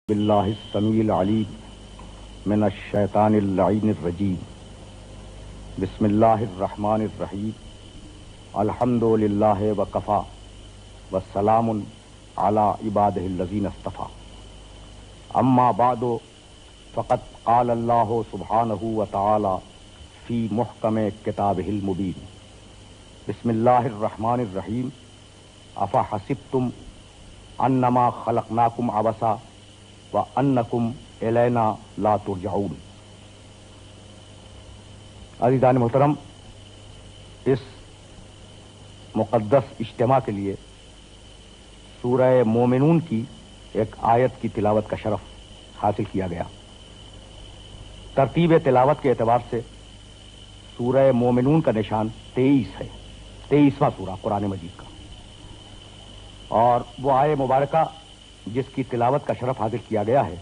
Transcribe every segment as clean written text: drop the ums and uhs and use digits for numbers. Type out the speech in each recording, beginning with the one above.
باللہ السمیع العلیم من الشیطان اللعین الرجیم بسم اللہ الرحمن الرحیم الحمد للہ وکفا والسلام علی عبادہ الذین اصطفیٰ اما بعد فقد قال اللہ سبحانہ وتعالی فی محکم کتابہ المبین بسم اللہ الرحمن الرحیم افحسبتم انما خلقناکم عبثا وَأَنَّكُمْ إِلَيْنَا لَا تُرْجَعُونَ۔ عزیزان محترم، اس مقدس اجتماع کے لیے سورہ مومنون کی ایک آیت کی تلاوت کا شرف حاصل کیا گیا۔ ترتیب تلاوت کے اعتبار سے سورہ مومنون کا نشان 23 ہے، 23واں سورہ قرآن مجید کا، اور وہ آیہ مبارکہ جس کی تلاوت کا شرف حاصل کیا گیا ہے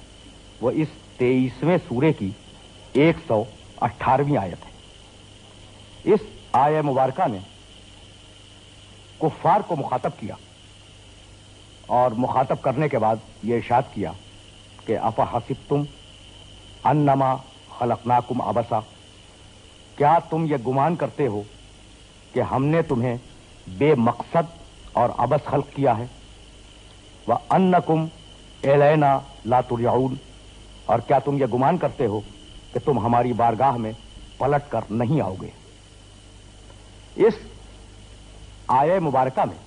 وہ اس 23ویں سورے کی 118ویں آیت ہے۔ اس آیہ مبارکہ نے کفار کو مخاطب کیا اور مخاطب کرنے کے بعد یہ ارشاد کیا کہ افحسبتم انما خلقناکم عبثا، کیا تم یہ گمان کرتے ہو کہ ہم نے تمہیں بے مقصد اور عبث خلق کیا ہے؟ وَأَنَّكُمْ إِلَيْنَا لَا تُرْجَعُونَ، اور کیا تم یہ گمان کرتے ہو کہ تم ہماری بارگاہ میں پلٹ کر نہیں آؤ گے؟ اس آیہ مبارکہ میں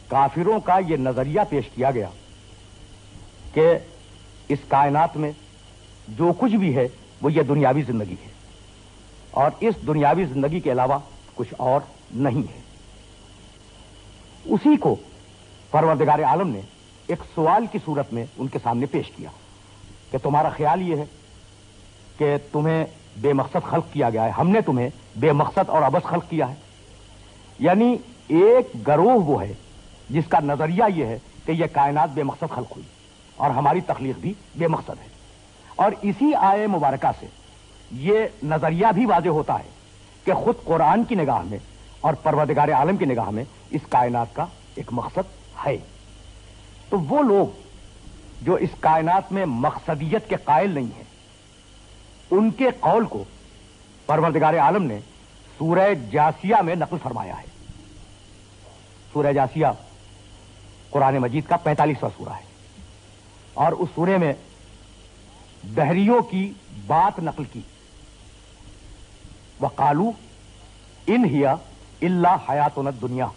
کافروں کا یہ نظریہ پیش کیا گیا کہ اس کائنات میں جو کچھ بھی ہے وہ یہ دنیاوی زندگی ہے اور اس دنیاوی زندگی کے علاوہ کچھ اور نہیں ہے۔ اسی کو پروردگار عالم نے ایک سوال کی صورت میں ان کے سامنے پیش کیا کہ تمہارا خیال یہ ہے کہ تمہیں بے مقصد خلق کیا گیا ہے، ہم نے تمہیں بے مقصد اور عبث خلق کیا ہے؟ یعنی ایک گروہ وہ ہے جس کا نظریہ یہ ہے کہ یہ کائنات بے مقصد خلق ہوئی اور ہماری تخلیق بھی بے مقصد ہے، اور اسی آیہ مبارکہ سے یہ نظریہ بھی واضح ہوتا ہے کہ خود قرآن کی نگاہ میں اور پروردگار عالم کی نگاہ میں اس کائنات کا ایک مقصد ہے۔ تو وہ لوگ جو اس کائنات میں مقصدیت کے قائل نہیں ہیں، ان کے قول کو پروردگار عالم نے سورہ جاسیہ میں نقل فرمایا ہے۔ سورہ جاسیہ قرآن مجید کا 45واں سورہ ہے، اور اس سورے میں دہریوں کی بات نقل کی۔ وَقَالُوا إِنْ هِيَ إِلَّا حَيَاتُنَا الدُّنْيَا،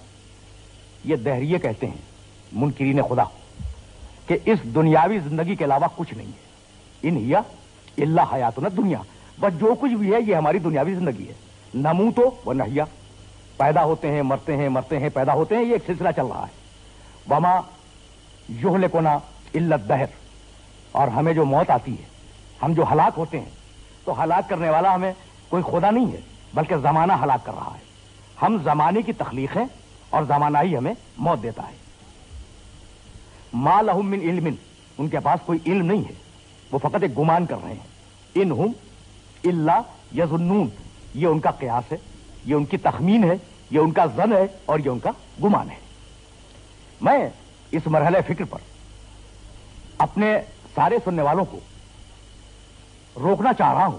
یہ دہریے کہتے ہیں منکرین خدا کہ اس دنیاوی زندگی کے علاوہ کچھ نہیں ہے۔ ان ہیا الا حیاتنا الدنیا، بس جو کچھ بھی ہے یہ ہماری دنیاوی زندگی ہے۔ نموت و نحیا، پیدا ہوتے ہیں مرتے ہیں، مرتے ہیں پیدا ہوتے ہیں، یہ ایک سلسلہ چل رہا ہے۔ وما یہلکنا الا الدہر، اور ہمیں جو موت آتی ہے، ہم جو ہلاک ہوتے ہیں، تو ہلاک کرنے والا ہمیں کوئی خدا نہیں ہے بلکہ زمانہ ہلاک کر رہا ہے۔ ہم زمانے کی تخلیق ہیں اور زمانہ ہی ہمیں موت دیتا ہے۔ ما لہم من علم، ان کے پاس کوئی علم نہیں ہے، وہ فقط ایک گمان کر رہے ہیں۔ ان ہم الا یظنون، یہ ان کا قیاس ہے، یہ ان کی تخمین ہے، یہ ان کا ظن ہے اور یہ ان کا گمان ہے۔ میں اس مرحلہ فکر پر اپنے سارے سننے والوں کو روکنا چاہ رہا ہوں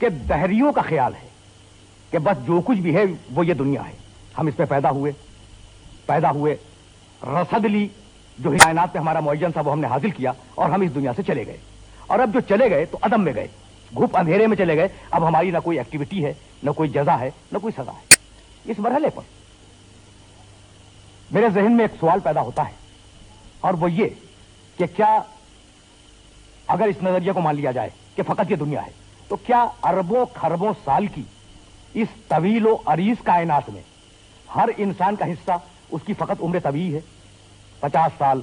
کہ دہریوں کا خیال ہے کہ بس جو کچھ بھی ہے وہ یہ دنیا ہے، ہم اس پہ پیدا ہوئے، رسد لی، جو کائنات پہ ہمارا معین تھا وہ ہم نے حاصل کیا اور ہم اس دنیا سے چلے گئے، اور اب جو چلے گئے تو عدم میں گئے، گھپ اندھیرے میں چلے گئے۔ اب ہماری نہ کوئی ایکٹیویٹی ہے، نہ کوئی جزا ہے، نہ کوئی سزا ہے۔ اس مرحلے پر میرے ذہن میں ایک سوال پیدا ہوتا ہے، اور وہ یہ کہ کیا اگر اس نظریے کو مان لیا جائے کہ فقط یہ دنیا ہے، تو کیا اربوں کھربوں سال کی اس طویل و عریض کائنات میں ہر انسان کا حصہ اس کی فقط عمر طبیعی ہے؟ 50 سال،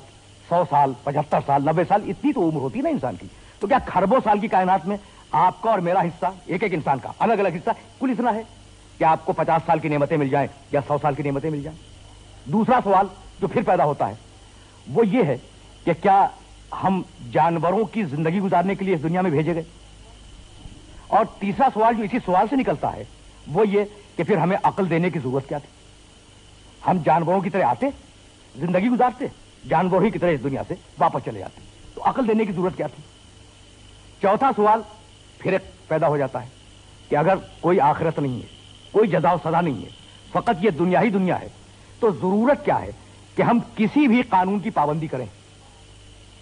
100 سال، 75 سال، 90 سال، اتنی تو عمر ہوتی ہے نا انسان کی۔ تو کیا کھربوں سال کی کائنات میں آپ کا اور میرا حصہ، ایک ایک انسان کا الگ الگ حصہ کل اتنا ہے کہ آپ کو 50 سال کی نعمتیں مل جائیں یا 100 سال کی نعمتیں مل جائیں؟ دوسرا سوال جو پھر پیدا ہوتا ہے وہ یہ ہے کہ کیا ہم جانوروں کی زندگی گزارنے کے لیے اس دنیا میں بھیجے گئے؟ اور تیسرا سوال جو اسی سوال سے نکلتا ہے وہ یہ کہ پھر ہمیں عقل دینے کی ضرورت کیا تھی؟ ہم جانوروں کی طرح آتے، زندگی گزارتے، جانور ہی کی طرح اس دنیا سے واپس چلے جاتے۔ تو عقل دینے کی ضرورت کیا تھی؟ چوتھا سوال پھر ایک پیدا ہو جاتا ہے کہ اگر کوئی آخرت نہیں ہے، کوئی جزا و سزا نہیں ہے، فقط یہ دنیا ہی دنیا ہے، تو ضرورت کیا ہے کہ ہم کسی بھی قانون کی پابندی کریں؟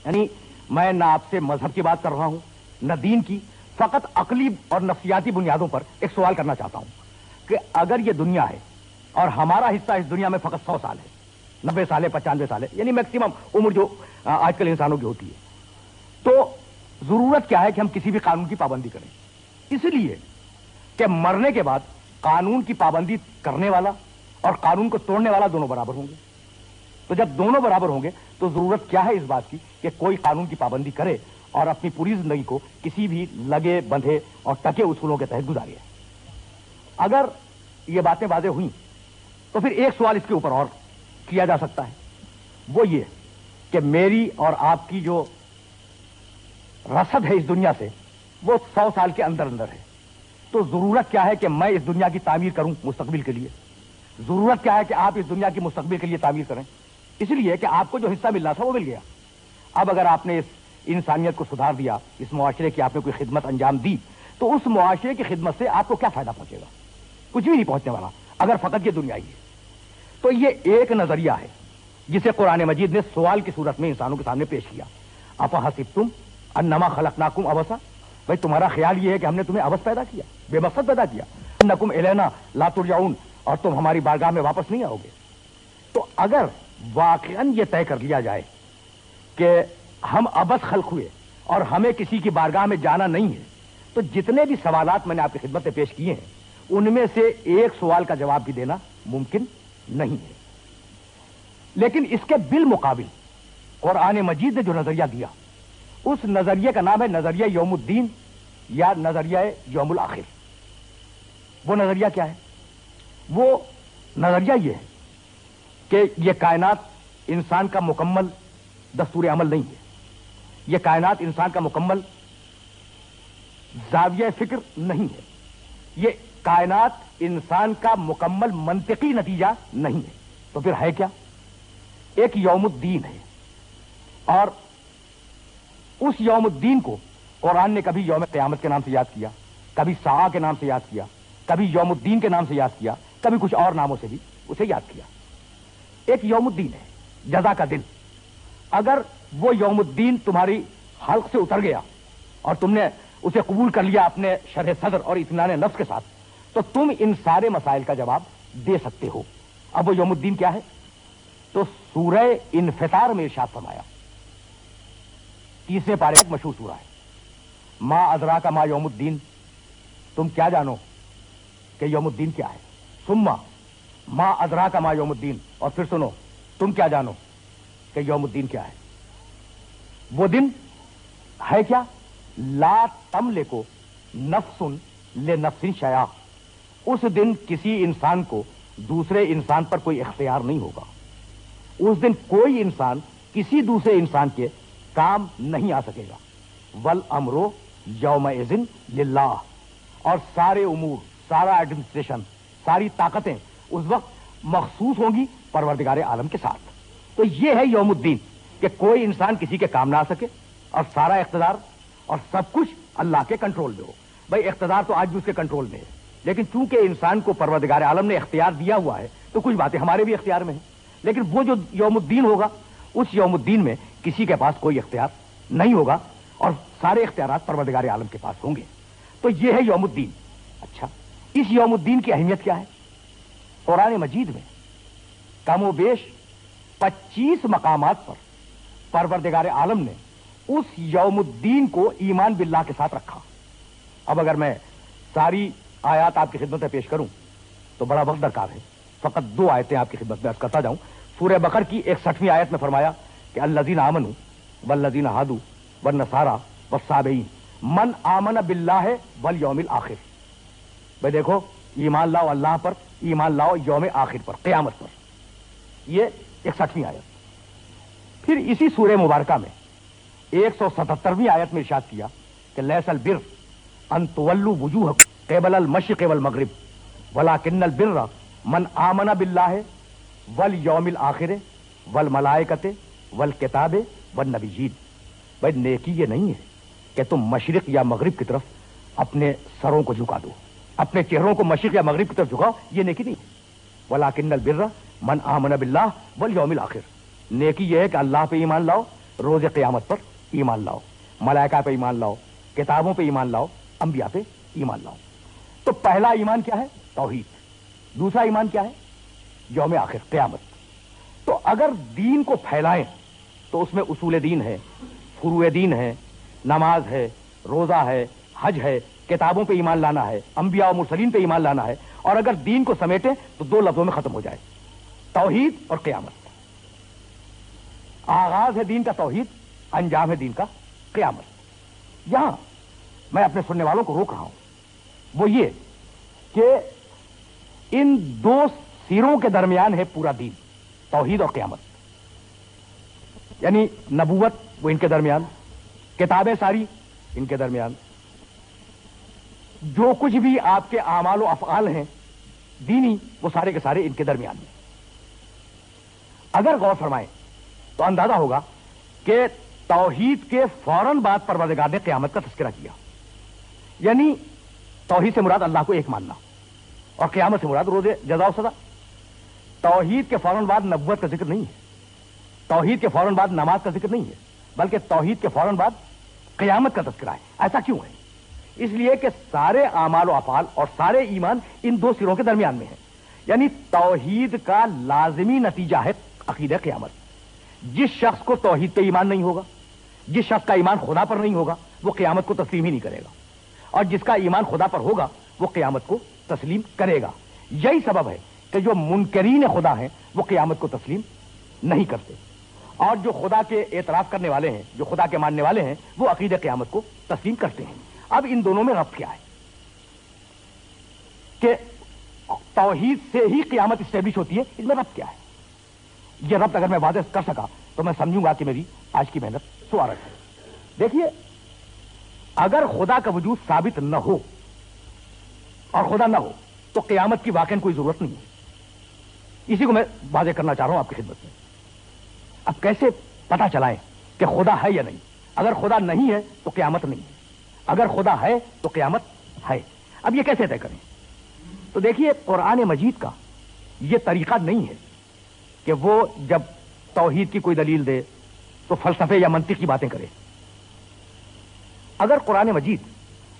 یعنی میں نہ آپ سے مذہب کی بات کر رہا ہوں نہ دین کی، فقط عقلی اور نفسیاتی بنیادوں پر ایک سوال کرنا چاہتا ہوں کہ اگر یہ دنیا ہے اور ہمارا حصہ اس دنیا میں فقط 100 سال ہے، 90 سال ہے، 95 سال ہے، یعنی میکسیمم عمر جو آج کل انسانوں کی ہوتی ہے، تو ضرورت کیا ہے کہ ہم کسی بھی قانون کی پابندی کریں؟ اس لیے کہ مرنے کے بعد قانون کی پابندی کرنے والا اور قانون کو توڑنے والا دونوں برابر ہوں گے۔ تو جب دونوں برابر ہوں گے تو ضرورت کیا ہے اس بات کی کہ کوئی قانون کی پابندی کرے اور اپنی پوری زندگی کو کسی بھی لگے بندھے اور ٹکے اصولوں کے تحت گزارے۔ اگر یہ باتیں واضح ہوئیں تو پھر ایک سوال اس کے اوپر اور کیا جا سکتا ہے، وہ یہ کہ میری اور آپ کی جو رسد ہے اس دنیا سے وہ 100 سال کے اندر اندر ہے، تو ضرورت کیا ہے کہ میں اس دنیا کی تعمیر کروں مستقبل کے لیے؟ ضرورت کیا ہے کہ آپ اس دنیا کی مستقبل کے لیے تعمیر کریں؟ اس لیے کہ آپ کو جو حصہ ملنا تھا وہ مل گیا۔ اب اگر آپ نے اس انسانیت کو سدھار دیا، اس معاشرے کی آپ نے کوئی خدمت انجام دی، تو اس معاشرے کی خدمت سے آپ کو کیا فائدہ پہنچے گا؟ کچھ بھی نہیں پہنچنے والا اگر فقط یہ دنیا ہی ہے۔ تو یہ ایک نظریہ ہے جسے قرآن مجید نے سوال کی صورت میں انسانوں کے سامنے پیش کیا۔ افحسبتم انما خلقناکم عبثا، بھائی تمہارا خیال یہ ہے کہ ہم نے تمہیں عبث پیدا کیا، بے مقصد پیدا کیا، انکم الینا لا ترجعون، اور تم ہماری بارگاہ میں واپس نہیں آؤ گے۔ تو اگر واقعاً یہ طے کر لیا جائے کہ ہم عبث خلق ہوئے اور ہمیں کسی کی بارگاہ میں جانا نہیں ہے، تو جتنے بھی سوالات میں نے آپ کی خدمت میں پیش کیے ہیں ان میں سے ایک سوال کا جواب بھی دینا ممکن نہیں ہے۔ لیکن اس کے بالمقابل قرآن مجید نے جو نظریہ دیا، اس نظریے کا نام ہے نظریہ یوم الدین یا نظریہ یوم الآخر۔ وہ نظریہ کیا ہے؟ وہ نظریہ یہ ہے کہ یہ کائنات انسان کا مکمل دستور عمل نہیں ہے، یہ کائنات انسان کا مکمل زاویہ فکر نہیں ہے، یہ کائنات انسان کا مکمل منطقی نتیجہ نہیں ہے۔ تو پھر ہے کیا؟ ایک یوم الدین ہے، اور اس یوم الدین کو قرآن نے کبھی یوم قیامت کے نام سے یاد کیا، کبھی ساعہ کے نام سے یاد کیا، کبھی یوم الدین کے نام سے یاد کیا، کبھی کچھ اور ناموں سے بھی اسے یاد کیا۔ ایک یوم الدین ہے، جزا کا دن۔ اگر وہ یوم الدین تمہاری حلق سے اتر گیا اور تم نے اسے قبول کر لیا اپنے شرح صدر اور اطمینان نفس کے ساتھ، تو تم ان سارے مسائل کا جواب دے سکتے ہو۔ اب وہ یوم الدین کیا ہے؟ تو سورہ انفطار میں ارشاد فرمایا، 30ویں پارے ایک مشہور سورہ ہے، ما ادراک ما یوم الدین، تم کیا جانو کہ یوم الدین کیا ہے؟ ثم ما ادراک ما یوم الدین، اور پھر سنو تم کیا جانو کہ یوم الدین کیا ہے؟ وہ دن ہے کیا؟ لا تملک نفس لنفس شیئا، اس دن کسی انسان کو دوسرے انسان پر کوئی اختیار نہیں ہوگا۔ اس دن کوئی انسان کسی دوسرے انسان کے کام نہیں آ سکے گا۔ والامر یومئذ للہ، اور سارے امور، سارا ایڈمنسٹریشن، ساری طاقتیں اس وقت مخصوص ہوں گی پروردگار عالم کے ساتھ۔ تو یہ ہے یوم الدین کہ کوئی انسان کسی کے کام نہ آ سکے اور سارا اقتدار اور سب کچھ اللہ کے کنٹرول میں ہو۔ بھائی اقتدار تو آج بھی اس کے کنٹرول میں ہے، لیکن چونکہ انسان کو پروردگار عالم نے اختیار دیا ہوا ہے تو کچھ باتیں ہمارے بھی اختیار میں ہیں۔ لیکن وہ جو یوم الدین ہوگا، اس یوم الدین میں کسی کے پاس کوئی اختیار نہیں ہوگا اور سارے اختیارات پروردگار عالم کے پاس ہوں گے۔ تو یہ ہے یوم الدین۔ اچھا، اس یوم الدین کی اہمیت کیا ہے؟ قرآن مجید میں کم و بیش 25 مقامات پر پروردگار عالم نے اس یوم الدین کو ایمان باللہ کے ساتھ رکھا۔ اب اگر میں ساری آیات آپ کی خدمت میں پیش کروں تو بڑا وقت درکار ہے، فقط 2 آیتیں آپ کی خدمت میں عرض کرتا جاؤں۔ سورہ بقر کی 61ویں آیت میں فرمایا کہ الذین آمنوا والذین ہادوا والنصارى والصابئین من آمن باللہ والیوم الآخر۔ بھائی دیکھو، ایمان لاؤ اللہ پر، ایمان لاؤ یوم آخر پر، قیامت پر۔ یہ 61ویں آیت۔ پھر اسی سورہ مبارکہ میں 177ویں آیت میں ارشاد کیا کہ لیس البر ان تولوا وجوہکم قبل المشرق والمغرب ولکن البر من آمن باللہ والیوم الآخر والملائکۃ والکتاب والنبیین۔ بھائی نیکی یہ نہیں ہے کہ تم مشرق یا مغرب کی طرف اپنے سروں کو جھکا دو، اپنے چہروں کو مشرق یا مغرب کی طرف جھکاؤ، یہ نیکی نہیں ہے۔ وَلَٰكِنَّ الْبِرَّ مَنْ آمَنَ بِاللَّهِ وَالْيَوْمِ الْآخِرِ، نیکی یہ ہے کہ اللہ پہ ایمان لاؤ، روز قیامت پر ایمان لاؤ، ملائکہ پہ ایمان لاؤ، کتابوں پہ ایمان لاؤ، انبیاء پہ ایمان لاؤ۔ تو پہلا ایمان کیا ہے؟ توحید۔ دوسرا ایمان کیا ہے؟ یوم آخر، قیامت۔ تو اگر دین کو پھیلائیں تو اس میں اصول دین ہے، فروع دین ہے، نماز ہے، روزہ ہے، حج ہے، کتابوں پہ ایمان لانا ہے، انبیاء و مرسلین پہ ایمان لانا ہے، اور اگر دین کو سمیٹیں تو دو لفظوں میں ختم ہو جائے، توحید اور قیامت۔ آغاز ہے دین کا توحید، انجام ہے دین کا قیامت۔ یہاں میں اپنے سننے والوں کو روک رہا ہوں وہ یہ کہ ان دو سیروں کے درمیان ہے پورا دین، توحید اور قیامت، یعنی نبوت وہ ان کے درمیان، کتابیں ساری ان کے درمیان، جو کچھ بھی آپ کے اعمال و افعال ہیں دینی وہ سارے کے سارے ان کے درمیان ہیں۔ اگر غور فرمائیں تو اندازہ ہوگا کہ توحید کے فوراً بعد پروردگار نے قیامت کا تذکرہ کیا، یعنی توحید سے مراد اللہ کو ایک ماننا اور قیامت سے مراد روز جزا و سزا۔ توحید کے فوراً بعد نبوت کا ذکر نہیں ہے، توحید کے فوراً بعد نماز کا ذکر نہیں ہے، بلکہ توحید کے فوراً بعد قیامت کا تذکرہ ہے۔ ایسا کیوں ہے؟ اس لیے کہ سارے اعمال و افعال اور سارے ایمان ان دو سروں کے درمیان میں ہیں، یعنی توحید کا لازمی نتیجہ ہے عقیدہ قیامت۔ جس شخص کو توحید پہ ایمان نہیں ہوگا، جس شخص کا ایمان خدا پر نہیں ہوگا، وہ قیامت کو تسلیم ہی نہیں کرے گا، اور جس کا ایمان خدا پر ہوگا وہ قیامت کو تسلیم کرے گا۔ یہی سبب ہے کہ جو منکرین خدا ہیں وہ قیامت کو تسلیم نہیں کرتے، اور جو خدا کے اعتراف کرنے والے ہیں، جو خدا کے ماننے والے ہیں، وہ عقیدہ قیامت کو تسلیم کرتے ہیں۔ اب ان دونوں میں ربط کیا ہے کہ توحید سے ہی قیامت اسٹیبلش ہوتی ہے، اس میں ربط کیا ہے؟ یہ ربط اگر میں واضح کر سکا تو میں سمجھوں گا کہ میری آج کی محنت سوارت ہے۔ دیکھیے، اگر خدا کا وجود ثابت نہ ہو اور خدا نہ ہو تو قیامت کی واقعاً کوئی ضرورت نہیں ہے۔ اسی کو میں واضح کرنا چاہ رہا ہوں آپ کی خدمت میں۔ اب کیسے پتہ چلائیں کہ خدا ہے یا نہیں؟ اگر خدا نہیں ہے تو قیامت نہیں ہے، اگر خدا ہے تو قیامت ہے۔ اب یہ کیسے طے کریں؟ تو دیکھیے، قرآن مجید کا یہ طریقہ نہیں ہے کہ وہ جب توحید کی کوئی دلیل دے تو فلسفے یا منطق کی باتیں کرے۔ اگر قرآن مجید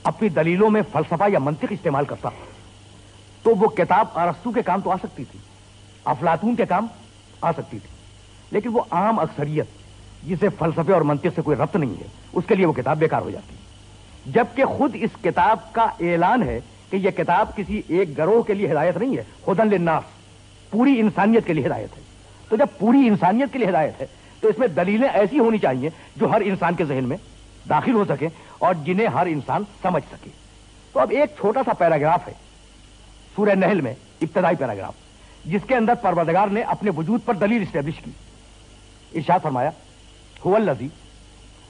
اپنی دلیلوں میں فلسفہ یا منطق استعمال کرتا تو وہ کتاب ارسطو کے کام تو آ سکتی تھی، افلاطون کے کام آ سکتی تھی، لیکن وہ عام اکثریت جسے فلسفے اور منطق سے کوئی ربط نہیں ہے، اس کے لیے وہ کتاب بیکار ہو جاتی ہے۔ جبکہ خود اس کتاب کا اعلان ہے کہ یہ کتاب کسی ایک گروہ کے لیے ہدایت نہیں ہے، ہدی للناس، پوری انسانیت کے لیے ہدایت ہے۔ تو جب پوری انسانیت کے لیے ہدایت ہے تو اس میں دلیلیں ایسی ہونی چاہیے جو ہر انسان کے ذہن میں داخل ہو سکے اور جنہیں ہر انسان سمجھ سکے۔ تو اب ایک چھوٹا سا پیراگراف ہے سورہ نحل میں، ابتدائی پیراگراف، جس کے اندر پروردگار نے اپنے وجود پر دلیل اسٹیبلش کی۔ ارشاد فرمایا، هو الذی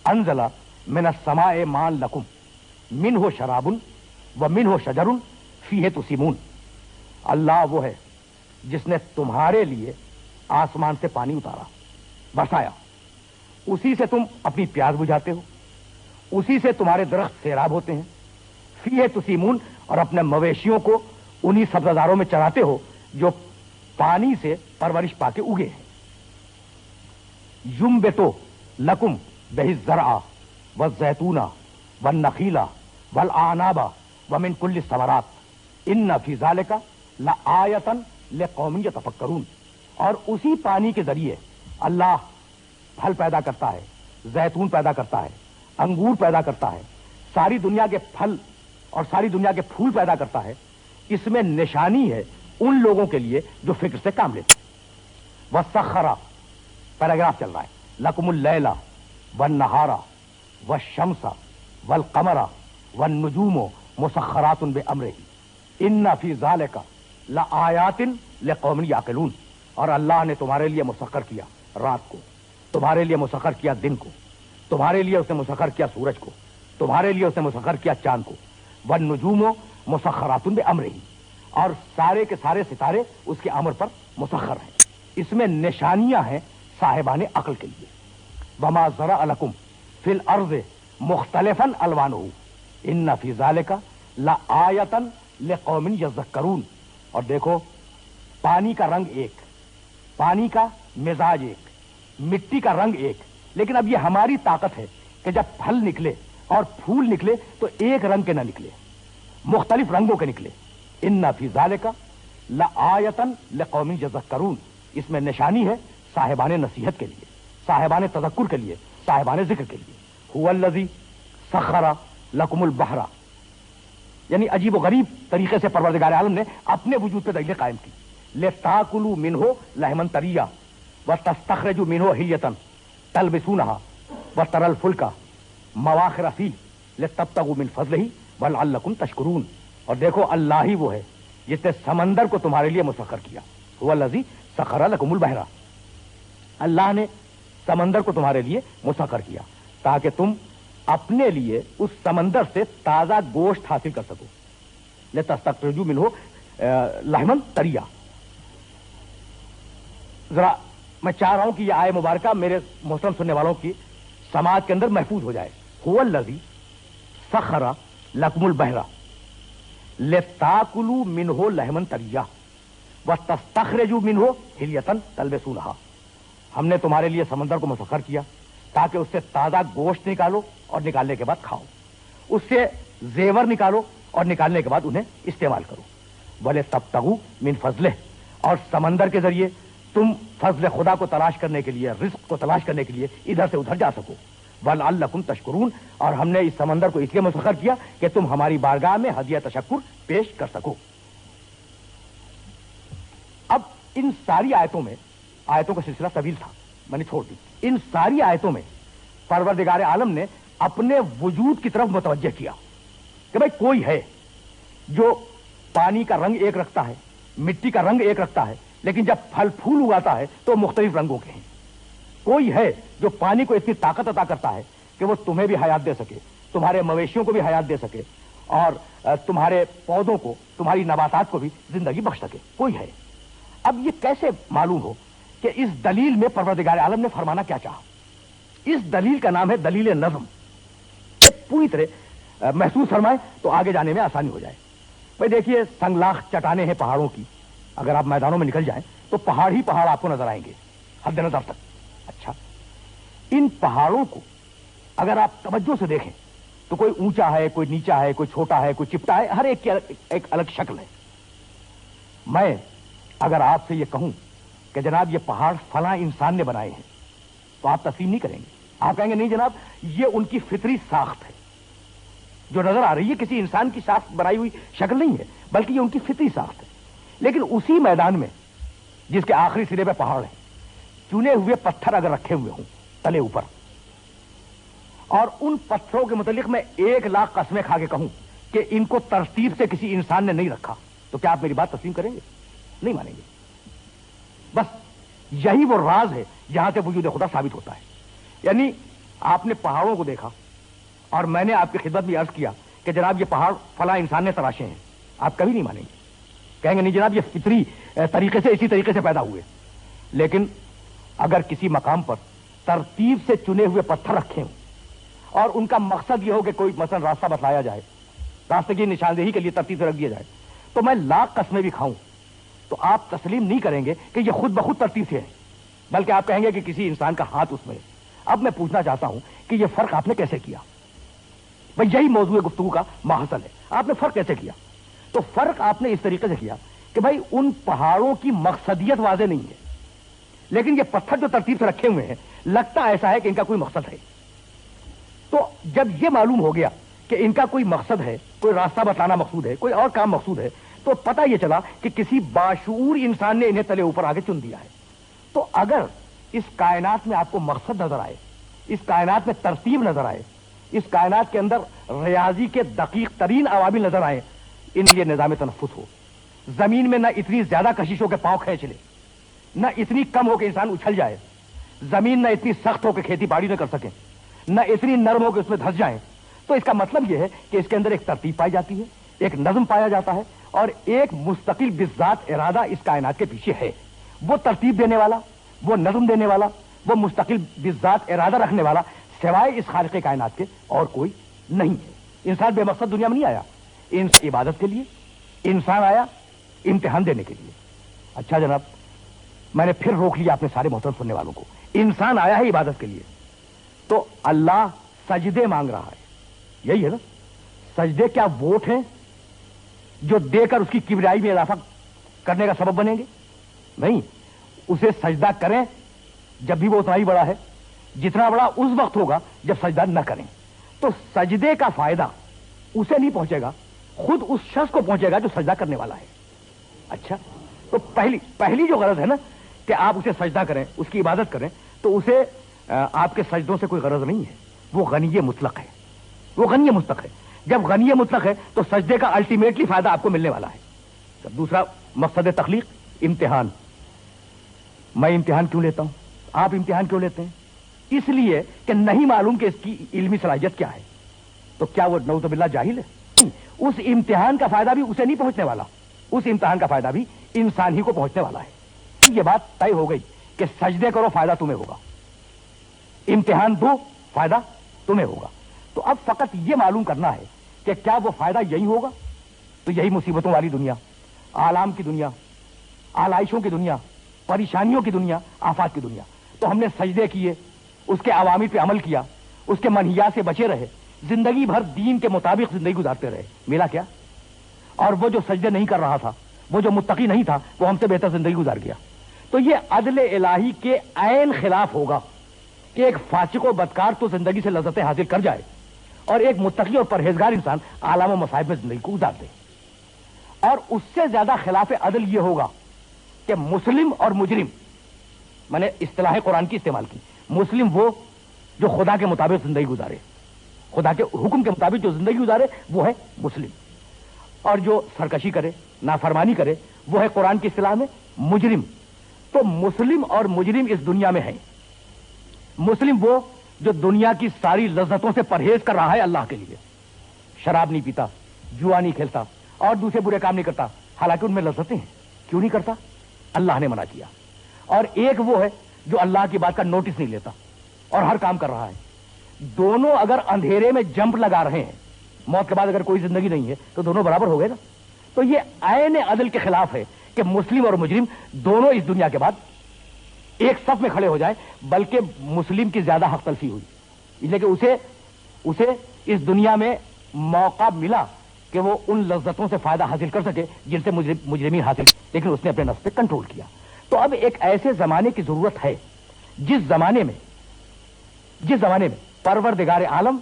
انزل من السماء ماء لکم منہ شراب ومنہ شجر فیہ تسیمون، اللہ وہ ہے جس نے تمہارے لیے آسمان سے پانی اتارا، برسایا، اسی سے تم اپنی پیاس بجھاتے ہو، اسی سے تمہارے درخت سیراب ہوتے ہیں، فیہ تسیمون، اور اپنے مویشیوں کو انہی سبززاروں میں چراتے ہو جو پانی سے پرورش پا کے اگے ہیں۔ ینبتو لکم بہ الزرع والزیتون والنخیل والاعناب ومن کل الثمرات ان فی ذلک لآیۃ لقوم یتفکرون، اور اسی پانی کے ذریعے اللہ پھل پیدا کرتا ہے، زیتون پیدا کرتا ہے، انگور پیدا کرتا ہے، ساری دنیا کے پھل اور ساری دنیا کے پھول پیدا کرتا ہے۔ اس میں نشانی ہے ان لوگوں کے لیے جو فکر سے کام لیتے ہیں۔ وَسَخَّرَ، پیراگراف چل رہا ہے، لَكُمُ اللَّيْلَ وَالنَّهَارَ وَالشَّمْسَ وَالْقَمَرَ وَالنُّجُومُ مُسَخَّرَاتٌ بِأَمْرِهِ إِنَّ فِي ذَلِكَ لَآيَاتٍ لِقَوْمٍ يَعْقِلُونَ، اور اللہ نے تمہارے لیے مسخر کیا رات کو، تمہارے لیے مسخر کیا دن کو، تمہارے لیے اس نے مسخر کیا سورج کو، تمہارے لیے اس نے مسخر کیا چاند کو، وَالنُّجُومُ مُسَخَّرَاتٌ بِأَمْرِهِ، اور سارے کے سارے ستارے اس کے امر پر مسخر ہیں۔ اس میں نشانیاں ہیں صاحبان عقل کے لیے۔ وَمَا زَرَعَ لَكُمْ فی الارض مختلفا الوانہ ان فی ذالک لآیۃ لقوم یذکرون. اور دیکھو پانی کا رنگ ایک، پانی کا مزاج ایک، مٹی کا رنگ ایک، لیکن اب یہ ہماری طاقت ہے کہ جب پھل نکلے اور پھول نکلے تو ایک رنگ کے نہ نکلے، مختلف رنگوں کے نکلے. ان فی ذالک لآیۃ لقوم یذکرون. اس میں نشانی ہے صاحبان نصیحت کے لیے، صاحبان تذکر کے لیے، صاحبان ذکر کے لیے. هو الذی سخر لکم البحر، یعنی عجیب و غریب طریقے سے پروردگار عالم نے اپنے وجود پہ دلیل قائم کی. لتاکلوا منہ لحما طریا وتستخرجوا منہ حلیۃ تلبسونها وترى الفلک مواخر فیہ لتبتغوا من فضلہ ولعلکم تشکرون. اور دیکھو اللہ ہی وہ ہے جس نے سمندر کو تمہارے لیے مسخر کیا. هو الذی سخر لکم البحر، اللہ نے سمندر کو تمہارے لیے مسخر کیا تاکہ تم اپنے لیے اس سمندر سے تازہ گوشت حاصل کر سکو. لتستخرجوا منہ لحما طریا. ذرا میں چاہ رہا ہوں کہ یہ آیہ مبارکہ میرے محترم سننے والوں کی سماعت کے اندر محفوظ ہو جائے. هو الذی سخر لکم البحر لتاکلوا منہ لحما طریا وتستخرجوا منہ حلیۃ تلبسونها. ہم نے تمہارے لیے سمندر کو مسخر کیا تاکہ اس سے تازہ گوشت نکالو اور نکالنے کے بعد کھاؤ، اس سے زیور نکالو اور نکالنے کے بعد انہیں استعمال کرو. وَلِتَبْتَغُوا مِنْ فَضْلِهِ، اور سمندر کے ذریعے تم فضل خدا کو تلاش کرنے کے لیے، رزق کو تلاش کرنے کے لیے ادھر سے ادھر جا سکو. وَلَعَلَّكُمْ تَشْكُرُونَ، اور ہم نے اس سمندر کو اس لیے مسخر کیا کہ تم ہماری بارگاہ میں ہدیہ تشکر پیش کر سکو. اب ان ساری آیتوں میں، آیتوں کا سلسلہ طویل تھا میں نے چھوڑ دی، ان ساری آیتوں میں پروردگار عالم نے اپنے وجود کی طرف متوجہ کیا کہ بھائی کوئی ہے جو پانی کا رنگ ایک رکھتا ہے، مٹی کا رنگ ایک رکھتا ہے، لیکن جب پھل پھول اگاتا ہے تو مختلف رنگوں کے ہیں. کوئی ہے جو پانی کو اتنی طاقت عطا کرتا ہے کہ وہ تمہیں بھی حیات دے سکے، تمہارے مویشیوں کو بھی حیات دے سکے، اور تمہارے پودوں کو، تمہاری نباتات کو بھی زندگی بخش سکے. کوئی ہے. اب یہ کیسے معلوم ہو کہ اس دلیل میں پروردگار عالم نے فرمانا کیا چاہا؟ اس دلیل کا نام ہے دلیل نظم. پوری طرح محسوس فرمائیں تو آگے جانے میں آسانی ہو جائے. بھائی دیکھیے سنگلاخ چٹانیں ہیں پہاڑوں کی، اگر آپ میدانوں میں نکل جائیں تو پہاڑ ہی پہاڑ آپ کو نظر آئیں گے حد نظر تک. اچھا، ان پہاڑوں کو اگر آپ توجہ سے دیکھیں تو کوئی اونچا ہے، کوئی نیچا ہے، کوئی چھوٹا ہے، کوئی چپٹا ہے، ہر ایک کی ایک الگ شکل ہے. میں اگر آپ سے یہ کہوں کہ جناب یہ پہاڑ فلاں انسان نے بنائے ہیں تو آپ تسلیم نہیں کریں گے. آپ کہیں گے نہیں جناب یہ ان کی فطری ساخت ہے، جو نظر آ رہی ہے کسی انسان کی ساخت بنائی ہوئی شکل نہیں ہے، بلکہ یہ ان کی فطری ساخت ہے. لیکن اسی میدان میں جس کے آخری سرے پہ پہاڑ ہے، چنے ہوئے پتھر اگر رکھے ہوئے ہوں تلے اوپر، اور ان پتھروں کے متعلق میں 1,00,000 قسمیں کھا کے کہوں کہ ان کو ترتیب سے کسی انسان نے نہیں رکھا، تو کیا آپ میری بات تسلیم کریں گے؟ نہیں مانیں گے. بس یہی وہ راز ہے جہاں سے وجود خدا ثابت ہوتا ہے. یعنی آپ نے پہاڑوں کو دیکھا اور میں نے آپ کی خدمت میں عرض کیا کہ جناب یہ پہاڑ فلاں انسان نے تراشے ہیں، آپ کبھی نہیں مانیں گے، کہیں گے نہیں جناب یہ فطری طریقے سے، اسی طریقے سے پیدا ہوئے. لیکن اگر کسی مقام پر ترتیب سے چنے ہوئے پتھر رکھے ہوں اور ان کا مقصد یہ ہو کہ کوئی مثلا راستہ بتلایا جائے، راستے کی نشاندہی کے لیے ترتیب سے رکھ دیا جائے، تو میں 1,00,000 قسمیں بھی کھاؤں تو آپ تسلیم نہیں کریں گے کہ یہ خود بخود ترتیب سے ہے، بلکہ آپ کہیں گے کہ کسی انسان کا ہاتھ اس میں ہے. اب میں پوچھنا چاہتا ہوں کہ یہ فرق آپ نے کیسے کیا؟ بھائی یہی موضوع گفتگو کا محصل ہے. آپ نے فرق کیسے کیا؟ تو فرق آپ نے اس طریقے سے کیا کہ بھائی ان پہاڑوں کی مقصدیت واضح نہیں ہے، لیکن یہ پتھر جو ترتیب سے رکھے ہوئے ہیں لگتا ایسا ہے کہ ان کا کوئی مقصد ہے. تو جب یہ معلوم ہو گیا کہ ان کا کوئی مقصد ہے، کوئی راستہ بتانا مقصود ہے، کوئی اور کام مقصود ہے، تو پتہ یہ چلا کہ کسی باشعور انسان نے انہیں تلے اوپر آگے چن دیا ہے. تو اگر اس کائنات میں آپ کو مقصد نظر آئے، اس کائنات میں ترتیب نظر آئے، اس کائنات کے اندر ریاضی کے دقیق ترین عوامل نظر آئے، ان لیے نظام تنفس ہو، زمین میں نہ اتنی زیادہ کششوں کے پاؤں کھینچ لے، نہ اتنی کم ہو کہ انسان اچھل جائے، زمین نہ اتنی سخت ہو کہ کھیتی باڑی نہ کر سکیں، نہ اتنی نرم ہو کہ اس میں دھس جائیں، تو اس کا مطلب یہ ہے کہ اس کے اندر ایک ترتیب پائی جاتی ہے، ایک نظم پایا جاتا ہے، اور ایک مستقل بذات ارادہ اس کائنات کے پیچھے ہے. وہ ترتیب دینے والا، وہ نظم دینے والا، وہ مستقل بذات ارادہ رکھنے والا سوائے اس خالق کائنات کے اور کوئی نہیں ہے۔ انسان بے مقصد دنیا میں نہیں آیا، عبادت کے لیے انسان آیا، امتحان دینے کے لیے۔ اچھا جناب، میں نے پھر روک لیا اپنے سارے محترم سننے والوں کو، انسان آیا ہے عبادت کے لیے تو اللہ سجدے مانگ رہا ہے، یہی ہے نا؟ سجدے کیا ووٹ ہیں جو دے کر اس کی کبریائی میں اضافہ کرنے کا سبب بنیں گے؟ نہیں، اسے سجدہ کریں جب بھی وہ اتنا ہی بڑا ہے جتنا بڑا اس وقت ہوگا جب سجدہ نہ کریں۔ تو سجدے کا فائدہ اسے نہیں پہنچے گا، خود اس شخص کو پہنچے گا جو سجدہ کرنے والا ہے۔ اچھا، تو پہلی جو غرض ہے نا کہ آپ اسے سجدہ کریں، اس کی عبادت کریں، تو اسے آپ کے سجدوں سے کوئی غرض نہیں ہے، وہ غنی مطلق ہے، وہ غنی مطلق ہے۔ جب غنی مطلق ہے تو سجدے کا الٹیمیٹلی فائدہ آپ کو ملنے والا ہے۔ دوسرا مقصد تخلیق، امتحان۔ میں امتحان کیوں لیتا ہوں؟ آپ امتحان کیوں لیتے ہیں؟ اس لیے کہ نہیں معلوم کہ اس کی علمی صلاحیت کیا ہے۔ تو کیا وہ نعوذ باللہ جاہل ہے؟ اس امتحان کا فائدہ بھی اسے نہیں پہنچنے والا، اس امتحان کا فائدہ بھی انسان ہی کو پہنچنے والا ہے۔ یہ بات طے ہو گئی کہ سجدے کرو فائدہ تمہیں ہوگا، امتحان دو فائدہ تمہیں ہوگا۔ تو اب فقط یہ معلوم کرنا ہے کہ کیا وہ فائدہ یہی ہوگا؟ تو یہی مصیبتوں والی دنیا، آلام کی دنیا، آلائشوں کی دنیا، پریشانیوں کی دنیا، آفات کی دنیا۔ تو ہم نے سجدے کیے، اس کے عوامر پہ عمل کیا، اس کے منہیات سے بچے رہے، زندگی بھر دین کے مطابق زندگی گزارتے رہے، ملا کیا؟ اور وہ جو سجدے نہیں کر رہا تھا، وہ جو متقی نہیں تھا، وہ ہم سے بہتر زندگی گزار گیا۔ تو یہ عدل الہی کے عین خلاف ہوگا کہ ایک فاسق و بدکار تو زندگی سے لذتیں حاصل کر جائے اور ایک متقی اور پرہیزگار انسان آلام و مصائب میں زندگی کو گزار دے۔ اور اس سے زیادہ خلاف عدل یہ ہوگا کہ مسلم اور مجرم، میں نے اصطلاح قرآن کی استعمال کی، مسلم وہ جو خدا کے مطابق زندگی گزارے، خدا کے حکم کے مطابق جو زندگی گزارے وہ ہے مسلم، اور جو سرکشی کرے، نافرمانی کرے، وہ ہے قرآن کی اصطلاح میں مجرم۔ تو مسلم اور مجرم اس دنیا میں ہیں۔ مسلم وہ جو دنیا کی ساری لذتوں سے پرہیز کر رہا ہے اللہ کے لیے، شراب نہیں پیتا، جوا نہیں کھیلتا اور دوسرے برے کام نہیں کرتا، حالانکہ ان میں لذتیں ہیں، کیوں نہیں کرتا؟ اللہ نے منع کیا۔ اور ایک وہ ہے جو اللہ کی بات کا نوٹس نہیں لیتا اور ہر کام کر رہا ہے۔ دونوں اگر اندھیرے میں جمپ لگا رہے ہیں، موت کے بعد اگر کوئی زندگی نہیں ہے تو دونوں برابر ہو گئے نا۔ تو یہ عین عدل کے خلاف ہے کہ مسلم اور مجرم دونوں اس دنیا کے بعد ایک صف میں کھڑے ہو جائیں، بلکہ مسلم کی زیادہ حق تلفی ہوئی، اس لیے کہ اسے اس دنیا میں موقع ملا کہ وہ ان لذتوں سے فائدہ حاصل کر سکے جن سے مجرمین حاصل، لیکن اس نے اپنے نفس پہ کنٹرول کیا۔ تو اب ایک ایسے زمانے کی ضرورت ہے جس زمانے میں پروردگار عالم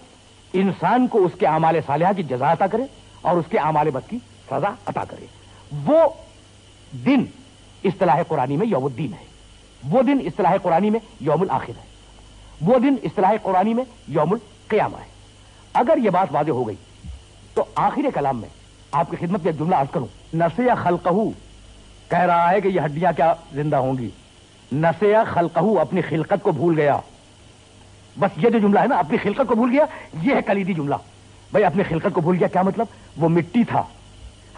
انسان کو اس کے اعمال صالحہ کی جزا عطا کرے اور اس کے اعمال بد کی سزا عطا کرے۔ وہ دن اصطلاح قرآنی میں یوم الدین ہے، وہ دن اصطلاح قرآنی میں یوم الآخر ہے، وہ دن اصطلاح قرآنی میں یوم القیامہ ہے۔ اگر یہ بات واضح ہو گئی تو آخر کلام میں آپ کی خدمت میں ایک جملہ عرض کروں۔ نسیہ خلقہ، کہہ رہا ہے کہ یہ ہڈیاں کیا زندہ ہوں گی؟ نسیہ خلقہ، اپنی خلقت کو بھول گیا۔ بس یہ جو جملہ ہے نا، اپنی خلقت کو بھول گیا، یہ ہے کلیدی جملہ۔ بھائی اپنی خلقت کو بھول گیا کیا مطلب؟ وہ مٹی تھا،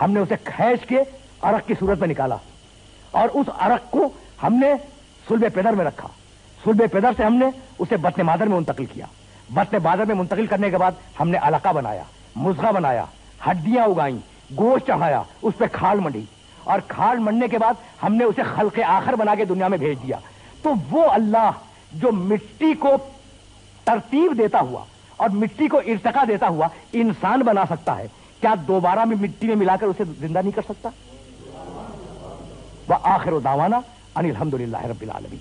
ہم نے اسے کھینچ کے عرق کی صورت میں نکالا اور اس عرق کو ہم نے صلب پدر میں رکھا، صلب پدر سے ہم نے اسے بطن مادر میں منتقل کیا، بطن مادر میں منتقل کرنے کے بعد ہم نے علقہ بنایا، مضغہ بنایا، ہڈیاں اگائیں، گوشت چڑھایا، اس پہ کھال منڈی، اور کھال منڈنے کے بعد ہم نے اسے خلق آخر بنا کے دنیا میں بھیج دیا۔ تو وہ اللہ جو مٹی کو ترتیب دیتا ہوا اور مٹی کو ارتقا دیتا ہوا انسان بنا سکتا ہے، کیا دوبارہ میں مٹی میں ملا کر اسے زندہ نہیں کر سکتا؟ وآخر دعوانا ان الحمدللہ رب العالمین۔